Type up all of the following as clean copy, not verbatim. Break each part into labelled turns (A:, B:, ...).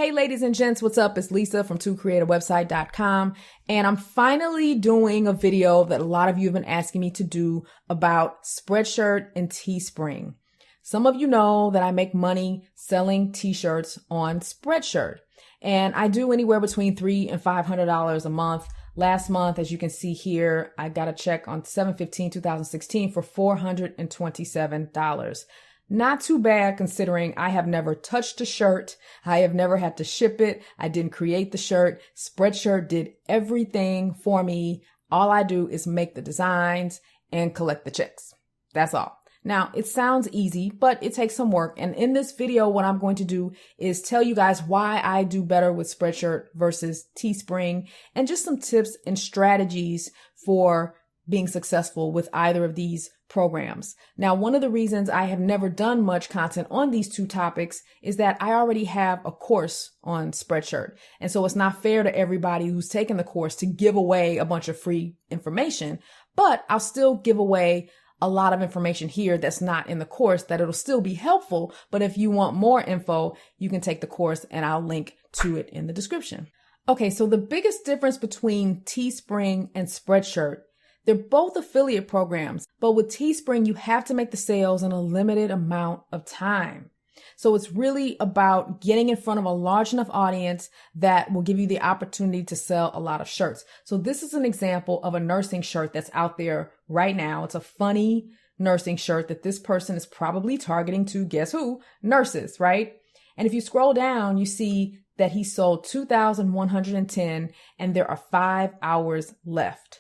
A: Hey ladies and gents, what's up? It's Lisa from twocreateawebsite.com, and I'm finally doing a video that a lot of you have been asking me to do about Spreadshirt and Teespring. Some of you know that I make money selling t-shirts on Spreadshirt, and I do anywhere between $300 and $500 a month. Last month, as you can see here, I got a check on 7/15/2016 for $427. Not too bad considering I have never touched a shirt. I have never had to ship it. I didn't create the shirt. Spreadshirt did everything for me. All I do is make the designs and collect the checks. That's all. Now, it sounds easy, but it takes some work. And in this video, what I'm going to do is tell you guys why I do better with Spreadshirt versus Teespring, and just some tips and strategies for being successful with either of these programs. Now, one of the reasons I have never done much content on these two topics is that I already have a course on Spreadshirt. And so it's not fair to everybody who's taken the course to give away a bunch of free information, but I'll still give away a lot of information here that's not in the course that it'll still be helpful. But if you want more info, you can take the course and I'll link to it in the description. Okay, so the biggest difference between Teespring and Spreadshirt, they're both affiliate programs, but with Teespring, you have to make the sales in a limited amount of time. So it's really about getting in front of a large enough audience that will give you the opportunity to sell a lot of shirts. So this is an example of a nursing shirt that's out there right now. It's a funny nursing shirt that this person is probably targeting to, guess who? Nurses, right? And if you scroll down, you see that he sold 2,110 and there are 5 hours left.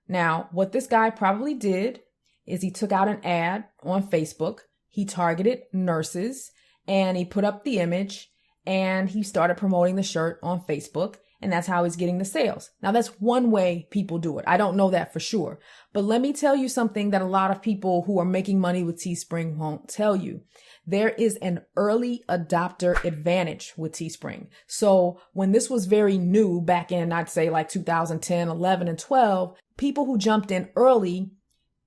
A: Now, what this guy probably did is he took out an ad on Facebook. He targeted nurses and he put up the image and he started promoting the shirt on Facebook. And that's how he's getting the sales. Now, that's one way people do it. I don't know that for sure. But let me tell you something that a lot of people who are making money with Teespring won't tell you. There is an early adopter advantage with Teespring. So when this was very new back in, I'd say like 2010, 11, and 12, people who jumped in early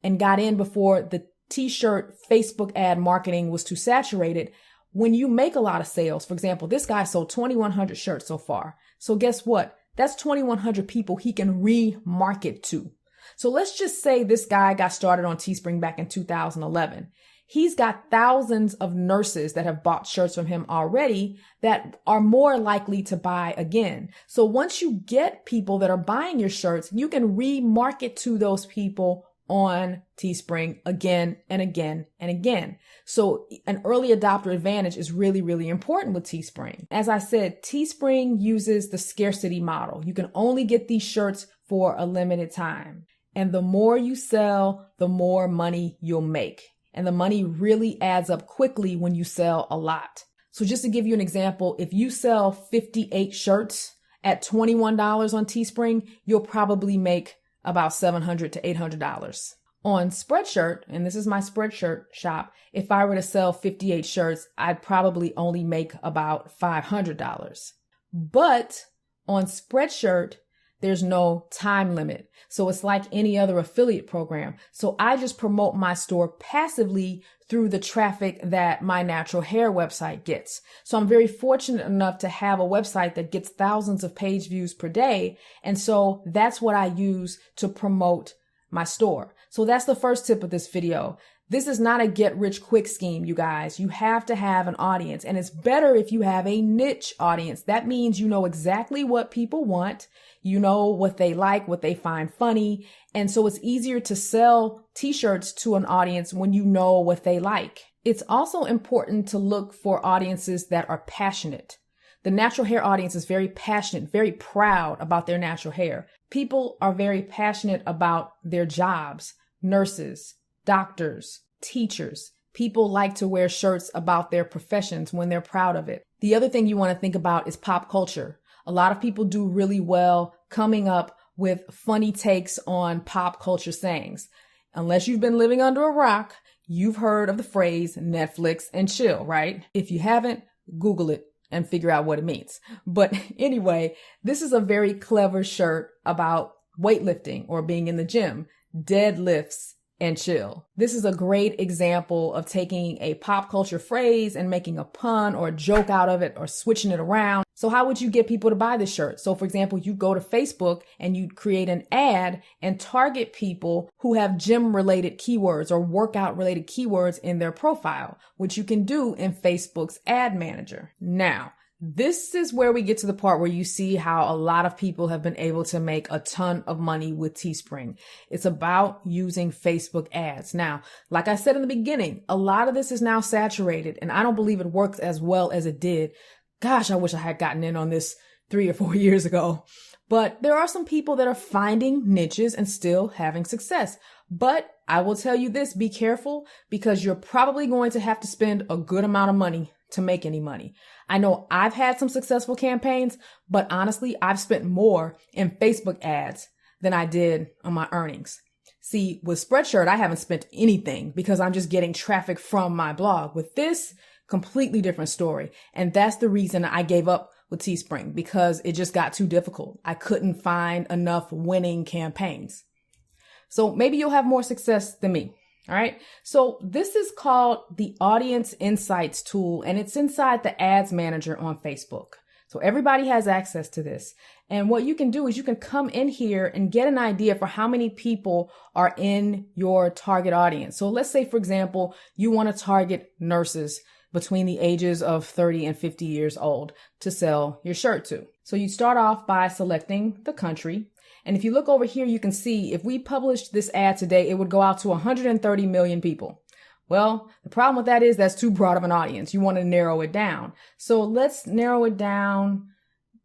A: and got in before the T-shirt Facebook ad marketing was too saturated. When you make a lot of sales, for example, this guy sold 2,100 shirts so far. So guess what? That's 2,100 people he can remarket to. So let's just say this guy got started on Teespring back in 2011. He's got thousands of nurses that have bought shirts from him already that are more likely to buy again. So once you get people that are buying your shirts, you can remarket to those people on Teespring again and again and again. So an early adopter advantage is really, really important with Teespring. As I said, Teespring uses the scarcity model. You can only get these shirts for a limited time. And the more you sell, the more money you'll make. And the money really adds up quickly when you sell a lot. So just to give you an example, if you sell 58 shirts at $21 on Teespring, you'll probably make about $700 to $800. On Spreadshirt, and this is my Spreadshirt shop, if I were to sell 58 shirts, I'd probably only make about $500. But on Spreadshirt, there's no time limit. So it's like any other affiliate program. So I just promote my store passively through the traffic that my natural hair website gets. So I'm very fortunate enough to have a website that gets thousands of page views per day. And so that's what I use to promote my store. So that's the first tip of this video. This is not a get rich quick scheme, you guys. You have to have an audience, and it's better if you have a niche audience. That means you know exactly what people want. You know what they like, what they find funny. And so it's easier to sell t-shirts to an audience when you know what they like. It's also important to look for audiences that are passionate. The natural hair audience is very passionate, very proud about their natural hair. People are very passionate about their jobs, nurses, doctors, teachers. People like to wear shirts about their professions when they're proud of it. The other thing you want to think about is pop culture. A lot of people do really well coming up with funny takes on pop culture sayings. Unless you've been living under a rock, you've heard of the phrase Netflix and chill, right? If you haven't, Google it and figure out what it means. But anyway, this is a very clever shirt about weightlifting or being in the gym, deadlifts and chill. This is a great example of taking a pop culture phrase and making a pun or a joke out of it or switching it around. So how would you get people to buy this shirt? So for example, you go to Facebook and you create an ad and target people who have gym related keywords or workout related keywords in their profile, which you can do in Facebook's ad manager. Now, this is where we get to the part where you see how a lot of people have been able to make a ton of money with Teespring. It's about using Facebook ads. Now, like I said in the beginning, a lot of this is now saturated and I don't believe it works as well as it did. Gosh, I wish I had gotten in on this 3 or 4 years ago. But there are some people that are finding niches and still having success. But I will tell you this, be careful because you're probably going to have to spend a good amount of money to make any money. I know I've had some successful campaigns, but honestly, I've spent more in Facebook ads than I did on my earnings. See, with Spreadshirt, I haven't spent anything because I'm just getting traffic from my blog. With this, completely different story. And that's the reason I gave up with Teespring because it just got too difficult. I couldn't find enough winning campaigns. So maybe you'll have more success than me. All right. So this is called the Audience Insights tool, and it's inside the Ads Manager on Facebook. So everybody has access to this. And what you can do is you can come in here and get an idea for how many people are in your target audience. So let's say, for example, you want to target nurses between the ages of 30 and 50 years old to sell your shirt to. So you start off by selecting the country. And if you look over here, you can see if we published this ad today, it would go out to 130 million people. Well, the problem with that is that's too broad of an audience. You want to narrow it down. So let's narrow it down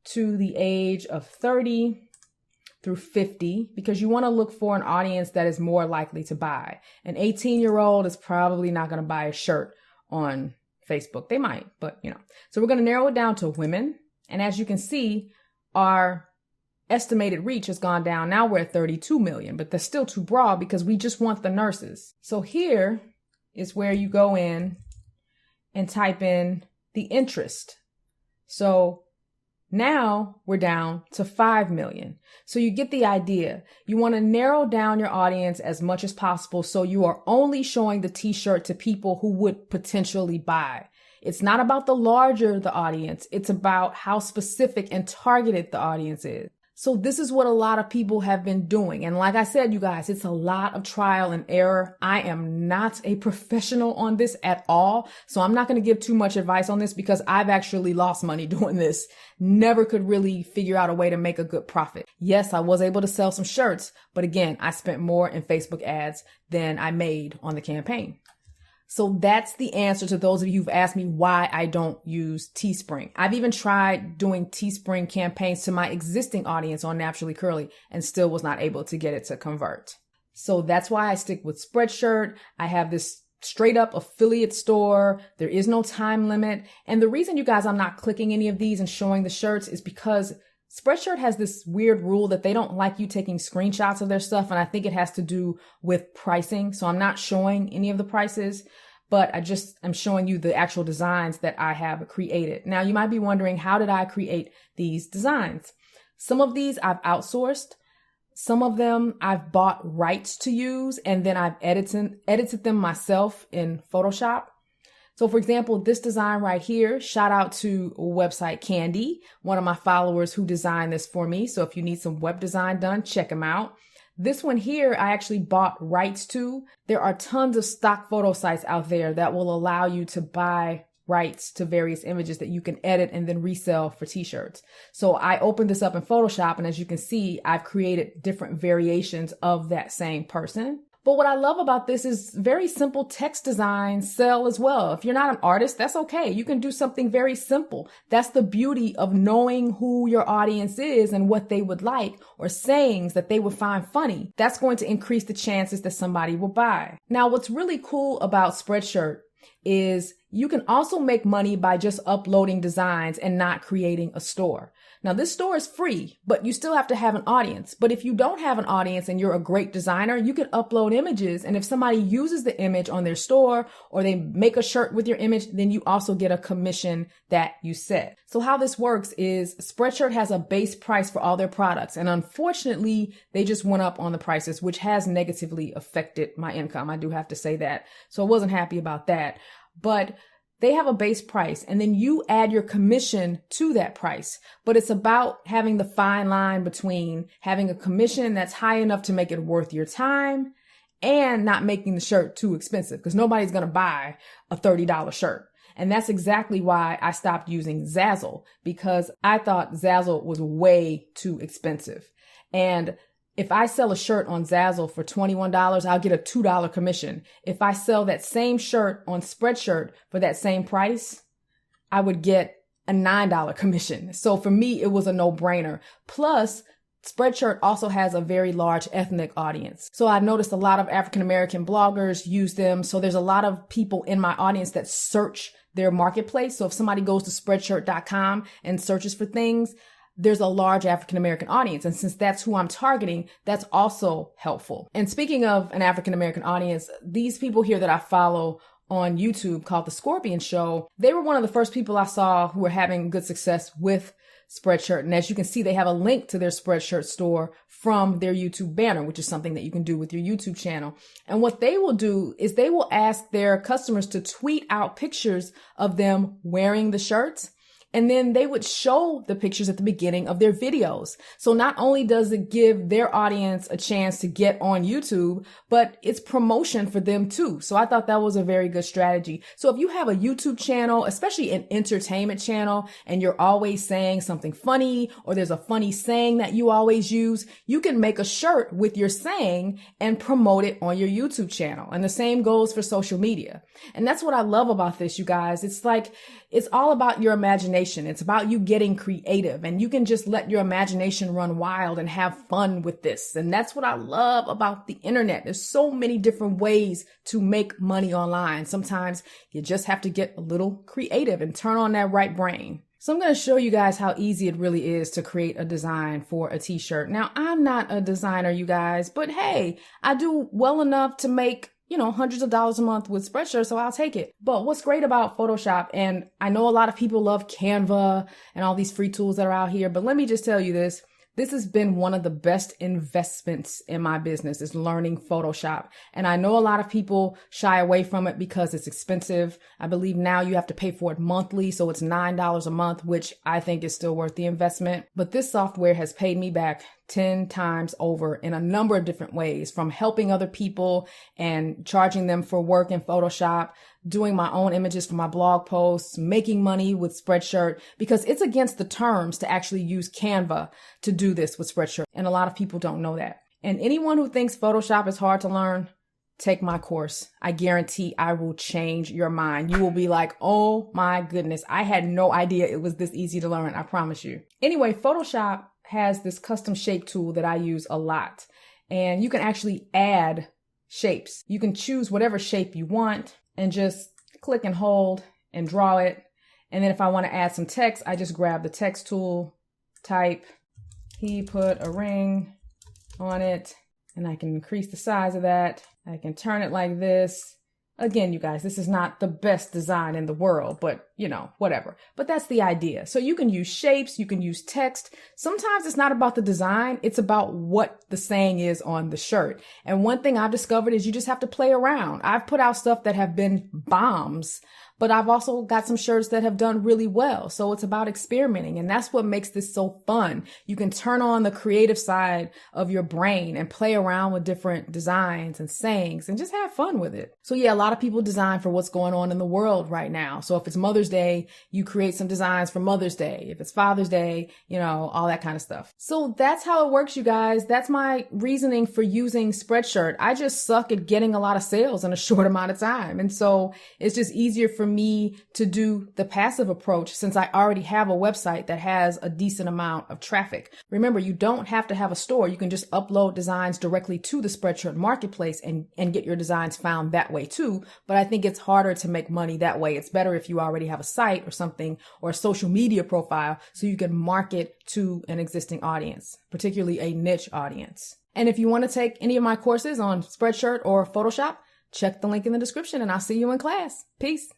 A: to the age of 30 through 50 because you want to look for an audience that is more likely to buy. An 18-year-old is probably not going to buy a shirt on Facebook. They might, but So we're going to narrow it down to women. And as you can see, our estimated reach has gone down. Now we're at 32 million, but that's still too broad because we just want the nurses. So here is where you go in and type in the interest. So now we're down to 5 million. So you get the idea. You want to narrow down your audience as much as possible so you are only showing the T-shirt to people who would potentially buy. It's not about the larger the audience. It's about how specific and targeted the audience is. So this is what a lot of people have been doing. And like I said, you guys, it's a lot of trial and error. I am not a professional on this at all. So I'm not going to give too much advice on this because I've actually lost money doing this. Never could really figure out a way to make a good profit. Yes, I was able to sell some shirts, but again, I spent more in Facebook ads than I made on the campaign. So that's the answer to those of you who've asked me why I don't use Teespring. I've even tried doing Teespring campaigns to my existing audience on Naturally Curly and still was not able to get it to convert. So that's why I stick with Spreadshirt. I have this straight up affiliate store. There is no time limit. And the reason, you guys, I'm not clicking any of these and showing the shirts is because Spreadshirt has this weird rule that they don't like you taking screenshots of their stuff. And I think it has to do with pricing. So I'm not showing any of the prices, but I'm showing you the actual designs that I have created. Now you might be wondering, how did I create these designs? Some of these I've outsourced. Some of them I've bought rights to use and then I've edited them myself in Photoshop. So for example, this design right here, shout out to website Candy, one of my followers who designed this for me. So if you need some web design done, check him out. This one here, I actually bought rights to. There are tons of stock photo sites out there that will allow you to buy rights to various images that you can edit and then resell for t-shirts. So I opened this up in Photoshop, and as you can see, I've created different variations of that same person. But what I love about this is very simple text designs sell as well. If you're not an artist, that's okay. You can do something very simple. That's the beauty of knowing who your audience is and what they would like, or sayings that they would find funny. That's going to increase the chances that somebody will buy. Now, what's really cool about Spreadshirt is you can also make money by just uploading designs and not creating a store. Now, this store is free, but you still have to have an audience. But if you don't have an audience and you're a great designer, you can upload images. And if somebody uses the image on their store or they make a shirt with your image, then you also get a commission that you set. So how this works is Spreadshirt has a base price for all their products. And unfortunately, they just went up on the prices, which has negatively affected my income. I do have to say that. So I wasn't happy about that. But they have a base price and then you add your commission to that price. But it's about having the fine line between having a commission that's high enough to make it worth your time and not making the shirt too expensive, because nobody's going to buy a $30 shirt. And that's exactly why I stopped using Zazzle, because I thought Zazzle was way too expensive. And if I sell a shirt on Zazzle for $21, I'll get a $2 commission. If I sell that same shirt on Spreadshirt for that same price, I would get a $9 commission. So for me, it was a no-brainer. Plus, Spreadshirt also has a very large ethnic audience. So I've noticed a lot of African-American bloggers use them. So there's a lot of people in my audience that search their marketplace. So if somebody goes to spreadshirt.com and searches for things, there's a large African-American audience. And since that's who I'm targeting, that's also helpful. And speaking of an African-American audience, these people here that I follow on YouTube called The Scorpion Show, they were one of the first people I saw who were having good success with Spreadshirt. And as you can see, they have a link to their Spreadshirt store from their YouTube banner, which is something that you can do with your YouTube channel. And what they will do is they will ask their customers to tweet out pictures of them wearing the shirts. And then they would show the pictures at the beginning of their videos. So not only does it give their audience a chance to get on YouTube, but it's promotion for them too. So I thought that was a very good strategy. So if you have a YouTube channel, especially an entertainment channel, and you're always saying something funny, or there's a funny saying that you always use, you can make a shirt with your saying and promote it on your YouTube channel. And the same goes for social media. And that's what I love about this, you guys. It's like, it's all about your imagination. It's about you getting creative, and you can just let your imagination run wild and have fun with this. And that's what I love about the internet. There's so many different ways to make money online. Sometimes you just have to get a little creative and turn on that right brain. So I'm going to show you guys how easy it really is to create a design for a t-shirt. Now, I'm not a designer, you guys, but hey, I do well enough to make hundreds of dollars a month with Spreadshirt, so I'll take it. But what's great about Photoshop, and I know a lot of people love Canva and all these free tools that are out here, but let me just tell you this. This has been one of the best investments in my business, is learning Photoshop. And I know a lot of people shy away from it because it's expensive. I believe now you have to pay for it monthly, so it's $9 a month, which I think is still worth the investment. But this software has paid me back 10 times over in a number of different ways, from helping other people and charging them for work in Photoshop, doing my own images for my blog posts, making money with Spreadshirt, because it's against the terms to actually use Canva to do this with Spreadshirt. And a lot of people don't know that. And anyone who thinks Photoshop is hard to learn, take my course. I guarantee I will change your mind. You will be like, oh my goodness, I had no idea it was this easy to learn. I promise you. Anyway, Photoshop has this custom shape tool that I use a lot. And you can actually add shapes. You can choose whatever shape you want and just click and hold and draw it. And then if I want to add some text, I just grab the text tool, type, he put a ring on it, and I can increase the size of that. I can turn it like this. Again, you guys, this is not the best design in the world, but whatever. But that's the idea. So you can use shapes, you can use text. Sometimes it's not about the design, it's about what the saying is on the shirt. And one thing I've discovered is you just have to play around. I've put out stuff that have been bombs, but I've also got some shirts that have done really well. So it's about experimenting. And that's what makes this so fun. You can turn on the creative side of your brain and play around with different designs and sayings and just have fun with it. So yeah, a lot of people design for what's going on in the world right now. So if it's Mother's Day, you create some designs for Mother's Day. If it's Father's Day, all that kind of stuff. So that's how it works, you guys. That's my reasoning for using Spreadshirt. I just suck at getting a lot of sales in a short amount of time. And so it's just easier for me to do the passive approach since I already have a website that has a decent amount of traffic. Remember, you don't have to have a store. You can just upload designs directly to the Spreadshirt marketplace and get your designs found that way too. But I think it's harder to make money that way. It's better if you already have a site or something, or a social media profile, so you can market to an existing audience, particularly a niche audience. And if you want to take any of my courses on Spreadshirt or Photoshop, check the link in the description and I'll see you in class. Peace.